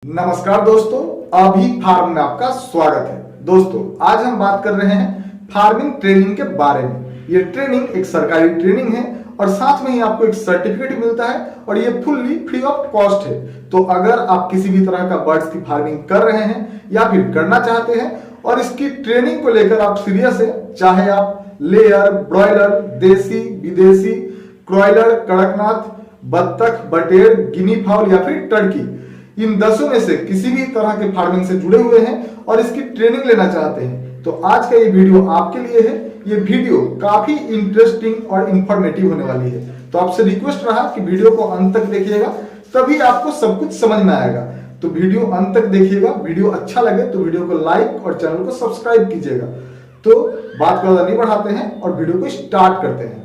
नमस्कार दोस्तों, अभी फार्म में आपका स्वागत है। दोस्तों आज हम बात कर रहे हैं फार्मिंग ट्रेनिंग के बारे में। ये ट्रेनिंग एक सरकारी ट्रेनिंग है और साथ में ही आपको एक सर्टिफिकेट मिलता है और ये फुल्ली फ्री ऑफ कॉस्ट है। तो अगर आप किसी भी तरह का बर्ड्स की फार्मिंग कर रहे हैं या फिर करना चाहते हैं और इसकी ट्रेनिंग को लेकर आप सीरियस है, चाहे आप लेयर, ब्रॉयलर, देसी, विदेशी, क्रॉयलर, कड़कनाथ, बत्तख, बटेर, गिनी फाउल या फिर टर्की, इन 10 में से किसी भी तरह के फार्मिंग से जुड़े हुए हैं और इसकी ट्रेनिंग लेना चाहते हैं तो आज का ये वीडियो आपके लिए है। ये वीडियो काफी इंटरेस्टिंग और इंफॉर्मेटिव होने वाली है, तो आपसे रिक्वेस्ट रहा कि वीडियो को अंत तक देखिएगा, तभी आपको सब कुछ समझ में आएगा। तो वीडियो अंत तक देखिएगा। वीडियो अच्छा लगे तो वीडियो को लाइक और चैनल को सब्सक्राइब कीजिएगा। तो बात को ज्यादा नहीं बढ़ाते हैं और वीडियो को स्टार्ट करते हैं।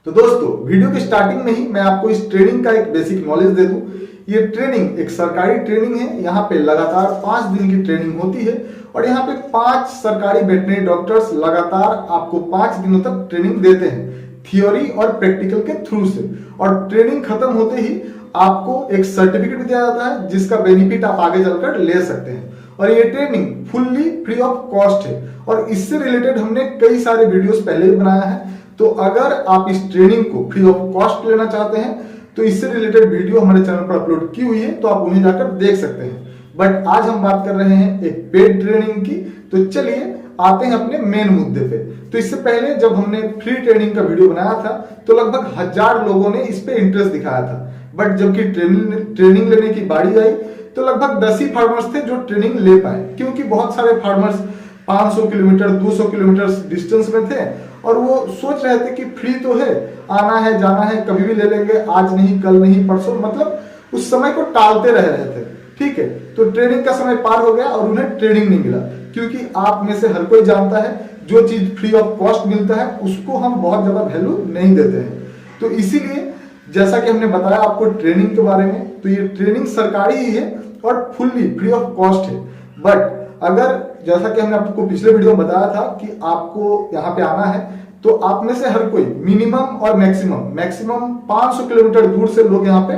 तो दोस्तों वीडियो के स्टार्टिंग में ही मैं आपको इस ट्रेनिंग का एक बेसिक नॉलेज दे दूं। ये ट्रेनिंग एक सरकारी ट्रेनिंग है। यहाँ पे लगातार 5 दिन की ट्रेनिंग होती है और यहाँ पे 5 सरकारी वेटरनरी डॉक्टर्स लगातार आपको 5 दिनों तक ट्रेनिंग देते हैं, थियोरी और प्रैक्टिकल के थ्रू से। और ट्रेनिंग खत्म होते ही आपको एक सर्टिफिकेट दिया जाता है जिसका बेनिफिट आप आगे चलकर ले सकते हैं। और ये training fully free of cost है और इससे रिलेटेड हमने कई सारे वीडियोस पहले भी बनाया है। तो अगर आप इस ट्रेनिंग को फ्री ऑफ कॉस्ट लेना चाहते हैं तो इससे रिलेटेड वीडियो हमारे चैनल पर अपलोड की हुई है, तो आप उन्हें जाकर देख सकते हैं। बट आज हम बात कर रहे हैं एक पेड ट्रेनिंग की। तो चलिए आते हैं अपने मेन मुद्दे पे। तो इससे पहले जब हमने फ्री ट्रेनिंग का वीडियो बनाया था तो लगभग 1000 लोगों ने इस पे इंटरेस्ट दिखाया था। बट जबकि ट्रेनिंग लेने की बारी आई तो लगभग 10 ही फार्मर्स थे जो ट्रेनिंग ले पाए, क्योंकि बहुत सारे फार्मर्स 500 किलोमीटर 200 किलोमीटर डिस्टेंस में थे और वो सोच रहे थे कि फ्री तो है, आना है जाना है, कभी भी ले लेंगे, आज नहीं कल नहीं परसों, मतलब उस समय को टालते रह रहे थे। ठीक है, तो ट्रेनिंग का समय पार हो गया और उन्हें ट्रेनिंग नहीं मिला, क्योंकि आप में से हर कोई जानता है जो चीज फ्री ऑफ कॉस्ट मिलता है उसको हम बहुत ज्यादा वैल्यू नहीं देते हैं। तो इसीलिए जैसा कि हमने बताया आपको ट्रेनिंग के बारे में, तो ये ट्रेनिंग सरकारी ही है और फुल्ली फ्री ऑफ कॉस्ट है। बट अगर जैसा कि हमने आपको पिछले वीडियो में बताया था कि आपको यहाँ पे आना है तो आप में से हर कोई मिनिमम और मैक्सिमम 500 किलोमीटर दूर से लोग यहाँ पे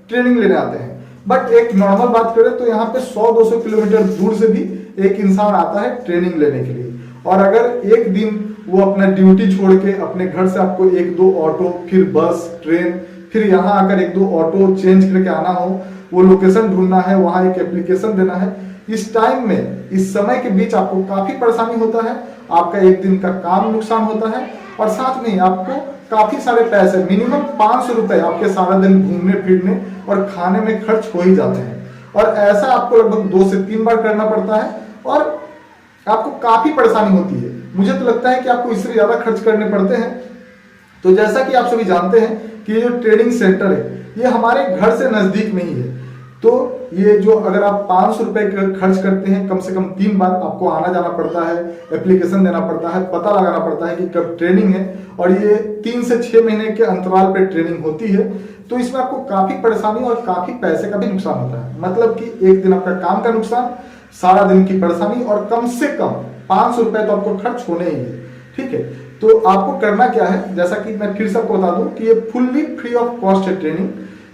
ट्रेनिंग लेने आते हैं। बट एक नॉर्मल बात करें तो यहाँ पे 100-200 किलोमीटर दूर से भी एक इंसान आता है ट्रेनिंग लेने के लिए। और अगर एक दिन वो अपना ड्यूटी छोड़ के अपने घर से आपको 1-2 ऑटो, फिर बस, ट्रेन, फिर यहाँ आकर 1-2 ऑटो चेंज करके आना हो, वो लोकेशन ढूंढना है, वहां एक एप्लीकेशन देना है, इस टाइम में, इस समय के बीच आपको काफी परेशानी होता है। आपका एक दिन का काम नुकसान होता है और साथ में आपको काफी सारे पैसे, मिनिमम 500 रुपए आपके सारा दिन घूमने फिरने और खाने में खर्च हो ही जाते हैं। और ऐसा आपको लगभग 2 से 3 बार करना पड़ता है और आपको काफी परेशानी होती है। मुझे तो लगता है कि आपको इससे ज्यादा खर्च करने पड़ते हैं। तो जैसा कि आप सभी जानते हैं कि ये जो ट्रेनिंग सेंटर है ये हमारे घर से नजदीक में ही है। तो ये जो अगर आप 500 रुपए खर्च करते हैं, कम से कम 3 बार आपको आना जाना पड़ता है, एप्लीकेशन देना पड़ता है, पता लगाना पड़ता है कि कब ट्रेनिंग है, और ये 3 से 6 महीने के अंतराल पे ट्रेनिंग होती है। तो इसमें आपको काफी परेशानी और काफी पैसे का भी नुकसान होता है। मतलब कि एक दिन आपका काम का नुकसान, सारा दिन की परेशानी और कम से कम 500 रुपए तो आपको खर्च होने ही है। ठीक है, तो आपको करना क्या है, जैसा कि मैं फिर से आपको बता दूं कि ये फुल्ली फ्री ऑफ कॉस्ट है ट्रेनिंग।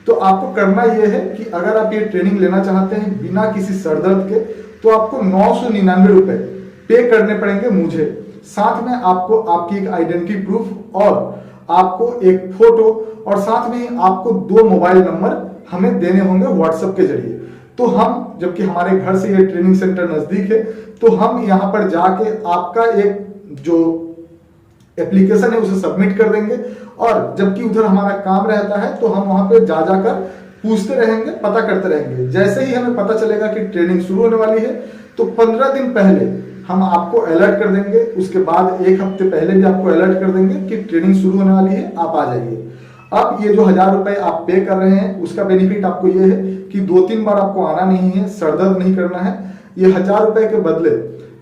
तो आपको करना यह है कि अगर आप ये ट्रेनिंग लेना चाहते हैं बिना किसी सरदर्द के, तो आपको 999 रुपए पे करने पड़ेंगे मुझे। साथ में आपको आपकी एक आइडेंटिटी प्रूफ और आपको एक फोटो और साथ में आपको 2 मोबाइल नंबर हमें देने होंगे व्हाट्सएप के जरिए। तो हम, जबकि हमारे घर से ये ट्रेनिंग सेंटर नजदीक है, तो हम यहाँ पर जाके आपका एक जो एप्लीकेशन है उसे सबमिट कर देंगे। और जबकि उधर हमारा काम रहता है तो हम वहां पे जा जाकर पूछते रहेंगे, पता करते रहेंगे। जैसे ही हमें पता चलेगा कि ट्रेनिंग शुरू होने वाली है तो 15 दिन पहले हम आपको अलर्ट कर देंगे। उसके बाद 1 हफ्ते पहले भी आपको अलर्ट कर देंगे कि ट्रेनिंग शुरू होने वाली है, आप आ जाइए। अब ये जो 1000 रुपए आप पे कर रहे हैं उसका बेनिफिट आपको ये है कि 2-3 बार आपको आना नहीं है, सरदर्द नहीं करना है। ये 1000 रुपए के बदले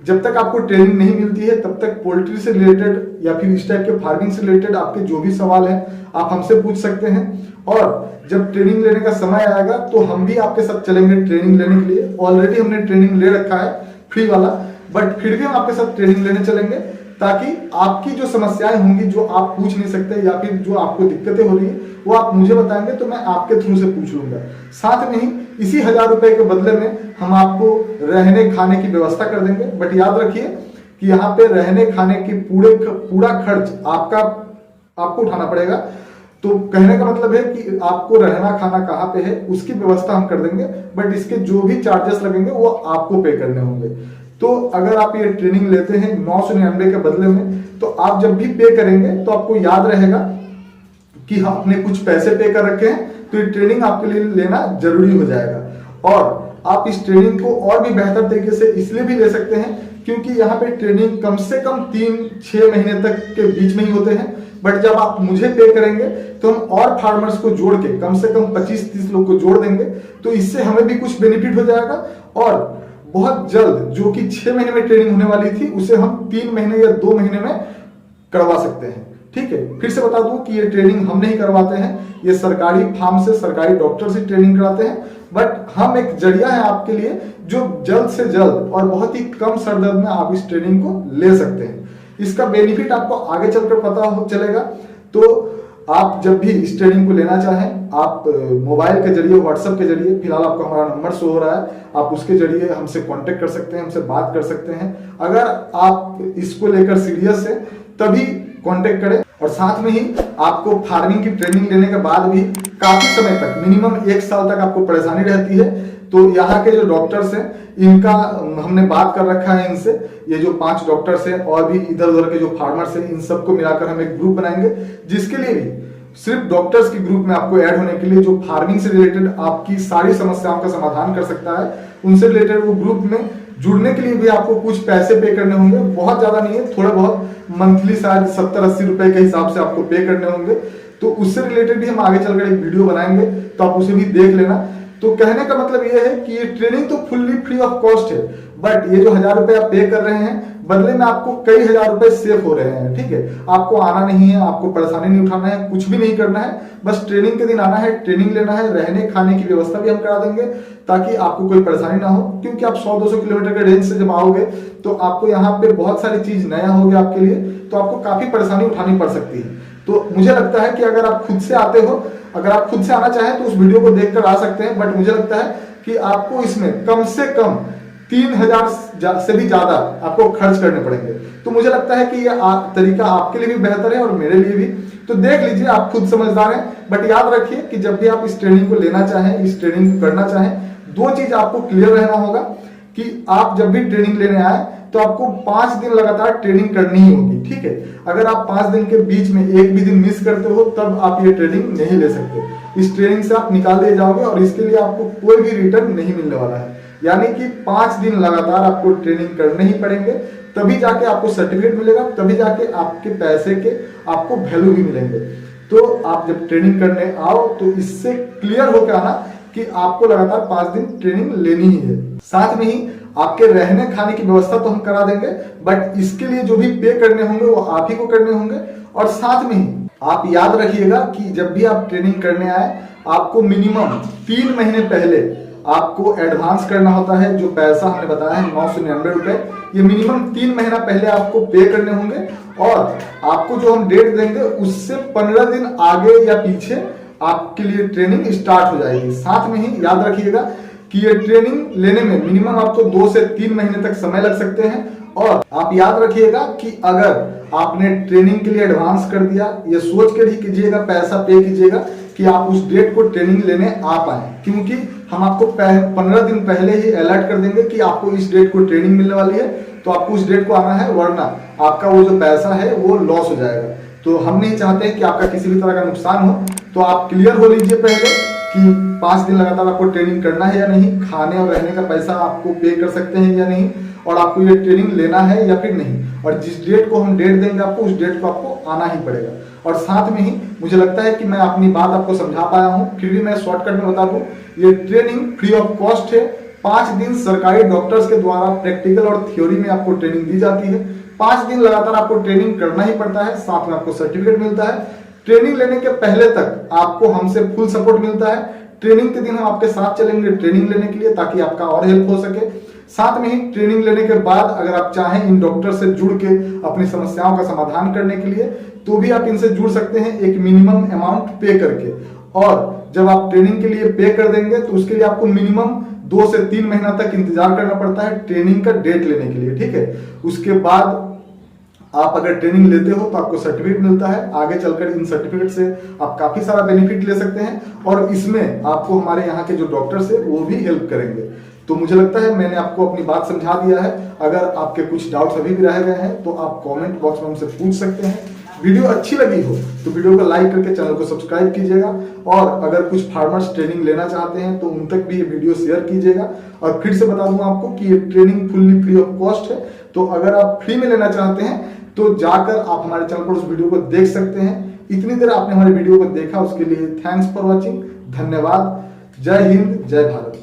जब तक आपको ट्रेनिंग नहीं मिलती है तब तक पोल्ट्री से रिलेटेड या फिर इस टाइप के फार्मिंग से रिलेटेड आपके जो भी सवाल हैं आप हमसे पूछ सकते हैं। और जब ट्रेनिंग लेने का समय आएगा तो हम भी आपके साथ चलेंगे ट्रेनिंग लेने के लिए। ऑलरेडी हमने ट्रेनिंग ले रखा है फ्री वाला, बट फिर भी हम आपके साथ ट्रेनिंग लेने चलेंगे ताकि आपकी जो समस्याएं होंगी, जो आप पूछ नहीं सकते या फिर जो आपको दिक्कतें हो रही है, वो आप मुझे बताएंगे तो मैं आपके थ्रू से पूछ लूंगा। साथ में ही इसी 1000 रुपए के बदले में हम आपको रहने खाने की व्यवस्था कर देंगे। बट याद रखिए कि यहाँ पे रहने खाने की पूरा खर्च आपको उठाना पड़ेगा। तो कहने का मतलब है कि आपको रहना खाना कहाँ पे है उसकी व्यवस्था हम कर देंगे, बट इसके जो भी चार्जेस लगेंगे वो आपको पे करने होंगे। तो अगर आप ये ट्रेनिंग लेते हैं 999 के बदले में, तो आप जब भी पे करेंगे तो आपको याद रहेगा कि आपने कुछ पैसे पे कर रखे हैं, तो ये ट्रेनिंग आपके लिए लेना जरूरी हो जाएगा। और आप इस ट्रेनिंग को और भी बेहतर तरीके से इसलिए भी ले सकते हैं क्योंकि यहाँ पे ट्रेनिंग कम से कम 3-6 महीने तक के बीच में ही होते हैं। बट जब आप मुझे पे करेंगे तो हम और फार्मर्स को जोड़ के कम से कम 25-30 लोग को जोड़ देंगे, तो इससे हमें भी कुछ बेनिफिट हो जाएगा। और बहुत जल्द जो कि 6 महीने में ट्रेनिंग होने वाली थी उसे हम 3 महीने या 2 महीने में करवा सकते हैं। ठीक है, फिर से बता दूं कि ये ट्रेनिंग हम नहीं करवाते हैं, ये सरकारी फार्म से, सरकारी डॉक्टर से ट्रेनिंग कराते हैं। बट हम एक जरिया है आपके लिए जो जल्द से जल्द और बहुत ही कम सरदर्द में आप इस ट्रेनिंग को ले सकते हैं। इसका बेनिफिट आपको आगे चलकर पता चलेगा। तो आप जब भी इस ट्रेनिंग को लेना चाहें, आप मोबाइल के जरिए, व्हाट्सएप के जरिए, फिलहाल आपको हमारा नंबर शो हो रहा है, आप उसके जरिए हमसे कांटेक्ट कर सकते हैं, हमसे बात कर सकते हैं। अगर आप इसको लेकर सीरियस है तभी कांटेक्ट करें। और साथ में ही आपको फार्मिंग की ट्रेनिंग लेने के बाद भी काफी समय तक, मिनिमम 1 साल तक आपको परेशानी रहती है, तो यहाँ के जो डॉक्टर्स हैं इनका हमने बात कर रखा है इनसे, ये जो 5 डॉक्टर्स हैं और भी इधर उधर के जो फार्मर्स हैं, इन सबको मिलाकर हम एक ग्रुप बनाएंगे, जिसके लिए भी सिर्फ डॉक्टर्स के ग्रुप में आपको ऐड होने के लिए, जो फार्मिंग से रिलेटेड आपकी सारी समस्याओं का समाधान कर सकता है, उनसे रिलेटेड वो ग्रुप में जुड़ने के लिए भी आपको कुछ पैसे पे करने होंगे। बहुत ज्यादा नहीं है, थोड़ा बहुत मंथली शायद 70-80 रुपए के हिसाब से आपको पे करने होंगे। तो उससे रिलेटेड भी हम आगे चलकर एक वीडियो बनाएंगे, तो आप उसे भी देख लेना। तो कहने का मतलब ये है कि ये ट्रेनिंग तो फुल्ली फ्री ऑफ कॉस्ट है, बट ये जो 1000 रुपए आप पे कर रहे हैं, बदले में आपको कई हजार रुपए सेव हो रहे हैं। ठीक है, आपको आना नहीं है, आपको परेशानी नहीं उठाना है, कुछ भी नहीं करना है, बस ट्रेनिंग के दिन आना है, ट्रेनिंग लेना है, रहने खाने की व्यवस्था भी हम करा देंगे ताकि आपको कोई परेशानी ना हो। क्योंकि आप 100-200 किलोमीटर के रेंज से जब आओगे तो आपको यहाँ पे बहुत सारी चीज नया होगी आपके लिए, तो आपको काफी परेशानी उठानी पड़ सकती है। तो मुझे लगता है कि अगर आप खुद से आते हो, अगर आप खुद से आना चाहें तो उस वीडियो को देखकर आ सकते हैं, बट मुझे लगता है कि आपको इसमें कम से कम 3000 से भी ज्यादा आपको खर्च करने पड़ेंगे। तो मुझे लगता है कि ये तरीका आपके लिए भी बेहतर है और मेरे लिए भी। तो देख लीजिए, आप खुद समझदार हैं। बट याद रखिए कि जब भी आप इस ट्रेनिंग को लेना चाहें, इस ट्रेनिंग को करना चाहें, 2 चीज आपको क्लियर रहना होगा कि आप जब भी ट्रेनिंग लेने आए तो आपको 5 दिन लगातार ट्रेनिंग करनी ही होगी। ठीक है, अगर आप 5 दिन के बीच में एक भी दिन मिस करते हो तब आप ये ट्रेनिंग नहीं ले सकते। इस ट्रेनिंग से आप निकाल दिए जाओगे और इसके लिए आपको कोई भी रिटर्न नहीं मिलने वाला है। यानी कि 5 दिन लगातार आपको ट्रेनिंग करने ही पड़ेंगे, तभी जाके आपको सर्टिफिकेट मिलेगा, तभी जाके आपके पैसे के आपको वैल्यू भी मिलेंगे। तो आप जब ट्रेनिंग करने आओ तो इससे क्लियर होकर आना कि आपको लगातार 5 दिन ट्रेनिंग लेनी ही है। साथ में ही आपके रहने खाने की व्यवस्था तो हम करा देंगे, बट इसके लिए जो भी पे करने होंगे वो आप ही को करने होंगे। और साथ में ही आप याद रखिएगा कि जब भी आप ट्रेनिंग करने आए, आपको मिनिमम 3 महीने पहले आपको एडवांस करना होता है। जो पैसा हमने बताया है 999 रुपए, ये मिनिमम 3 महीना पहले आपको पे करने होंगे। और आपको जो हम डेट देंगे उससे 15 दिन आगे या पीछे आपके लिए ट्रेनिंग स्टार्ट हो जाएगी। साथ में ही याद रखिएगा कि ये ट्रेनिंग लेने में मिनिमम आपको 2 से 3 महीने तक समय लग सकते हैं। और आप याद रखिएगा कि अगर आपने ट्रेनिंग के लिए एडवांस कर दिया, ये सोच कर ही कीजिएगा, पैसा पे कीजिएगा कि आप उस डेट को ट्रेनिंग लेने आ पाए, क्योंकि हम आपको 15 दिन पहले ही अलर्ट कर देंगे कि आपको इस डेट को ट्रेनिंग मिलने वाली है, तो आपको उस डेट को आना है, वरना आपका वो जो पैसा है वो लॉस हो जाएगा। तो हम नहीं चाहते कि आपका किसी भी तरह का नुकसान हो। तो आप क्लियर हो लीजिए पहले कि 5 दिन लगातार आपको ट्रेनिंग करना है या नहीं, खाने और रहने का पैसा आपको पे कर सकते हैं या नहीं, और आपको ये ट्रेनिंग लेना है या फिर नहीं। और जिस डेट को हम डेट देंगे आपको, उस डेट को आपको आना ही पड़ेगा। और साथ में ही मुझे लगता है कि मैं अपनी बात आपको समझा पाया हूँ, फिर भी मैं शॉर्टकट में बता दूं, ये ट्रेनिंग फ्री ऑफ कॉस्ट है। 5 दिन सरकारी डॉक्टर्स के द्वारा प्रैक्टिकल और थ्योरी में आपको ट्रेनिंग दी जाती है। 5 दिन लगातार आपको ट्रेनिंग करना ही पड़ता है, साथ में आपको सर्टिफिकेट मिलता है। ट्रेनिंग लेने के पहले तक आपको हमसे फुल सपोर्ट मिलता है। ट्रेनिंग के दिन हम आपके साथ चलेंगे ट्रेनिंग लेने के लिए, ताकि आपका और हेल्प हो सके। साथ में ही ट्रेनिंग लेने के बाद अगर आप चाहें इन डॉक्टर से जुड़ के अपनी समस्याओं का समाधान करने के लिए तो भी आप इनसे जुड़ सकते हैं एक मिनिमम अमाउंट पे करके। और जब आप ट्रेनिंग के लिए पे कर देंगे तो उसके लिए आपको मिनिमम 2 से 3 महीना तक इंतजार करना पड़ता है ट्रेनिंग का डेट लेने के लिए, ठीक है। उसके बाद आप अगर ट्रेनिंग लेते हो तो आपको सर्टिफिकेट मिलता है, आगे चलकर इन सर्टिफिकेट से आप काफी सारा बेनिफिट ले सकते हैं और इसमें आपको हमारे यहाँ के जो डॉक्टर्स है वो भी हेल्प करेंगे। तो मुझे लगता है मैंने आपको अपनी बात समझा दिया है। अगर आपके कुछ डाउट्स अभी भी रह गए हैं तो आप कमेंट बॉक्स में हमसे पूछ सकते हैं। वीडियो अच्छी लगी हो तो वीडियो को लाइक करके चैनल को सब्सक्राइब कीजिएगा और अगर कुछ फार्मर्स ट्रेनिंग लेना चाहते हैं तो उन तक भी ये वीडियो शेयर कीजिएगा। और फिर से बता दूं आपको कि ये training fully free of cost है, तो अगर आप फ्री में लेना चाहते हैं तो जाकर आप हमारे चैनल पर उस वीडियो को देख सकते हैं। इतनी देर आपने हमारे वीडियो को देखा उसके लिए थैंक्स फॉर वॉचिंग, धन्यवाद। जय हिंद, जय भारत।